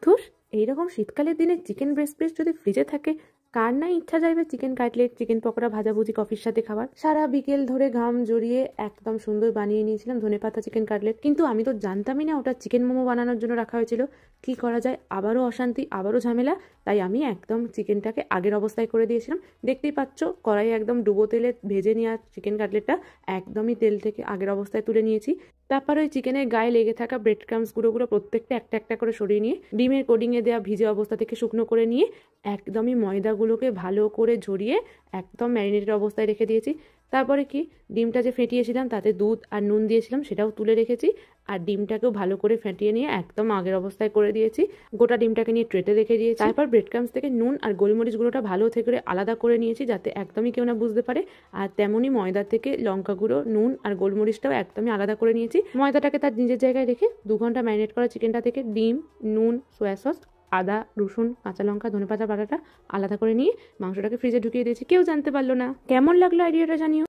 ধুস, এইরকম শীতকালের দিনে চিকেন ব্রেস্ট পিস যদি ফ্রিজে থাকে, কার না ইচ্ছা যাইবে চিকেন কাটলেট, চিকেন পকোড়া, ভাজাভুজি কফির সাথে খাবার। সারা বিকেল ধরে ঘাম জড়িয়ে একদম সুন্দর বানিয়ে নিয়েছিলাম ধনেপাতা চিকেন কাটলেট, কিন্তু আমি তো জানতামই না ওটা চিকেন মোমো বানানোর জন্য রাখা হয়েছিল। কি করা যায়, আবারও অশান্তি, আবারও ঝামেলা। তাই আমি একদম চিকেনটাকে আগের অবস্থায় করে দিয়েছিলাম। দেখতেই পাচ্ছ কড়াই একদম ডুবো তেলে ভেজে নেওয়া চিকেন কাটলেটটা একদমই তেল থেকে আগের অবস্থায় তুলে নিয়েছি। তারপর ওই চিকেনের গায়ে লেগে থাকা ব্রেড ক্রামস গুঁড়োগুলো প্রত্যেকটা একটা একটা করে সরিয়ে নিয়ে ডিমের কোডিংয়ে দেওয়া ভিজে অবস্থা থেকে শুকনো করে নিয়ে একদমই ময়দাগুলোকে ভালো করে ঝরিয়ে একদম ম্যারিনেটেড অবস্থায় রেখে দিয়েছি। তারপরে কি, ডিমটা যে ফেটিয়েছিলাম তাতে দুধ আর নুন দিয়েছিলাম, সেটাও তুলে রেখেছি। আর ডিমটাকেও ভালো করে ফেটিয়ে নিয়ে একদম আগের অবস্থায় করে দিয়েছি। গোটা ডিমটাকে নিয়ে ট্রেতে রেখে দিয়েছি। তারপর ব্রেড ক্রামস থেকে নুন আর গোলমরিচ গুঁড়োটা ভালো থেকে আলাদা করে নিয়েছি, যাতে একদমই কেউ না বুঝতে পারে। আর তেমনই ময়দা থেকে লঙ্কা গুঁড়ো, নুন আর গোলমরিচটাও একদমই আলাদা করে নিয়েছি। ময়দাটাকে তার নিজের জায়গায় রেখে 2 ঘন্টা ম্যারিনেট করা চিকেনটা থেকে ডিম, নুন, সোয়া সস, আদা, রসুন, কাঁচা লঙ্কা, ধনেপাতা বাটাটা আলাদা করে নিয়ে মাংসটাকে ফ্রিজে ঢুকিয়ে দিয়েছি। কেউ জানতে পারলো না। কেমন লাগলো আইডিয়াটা জানিও।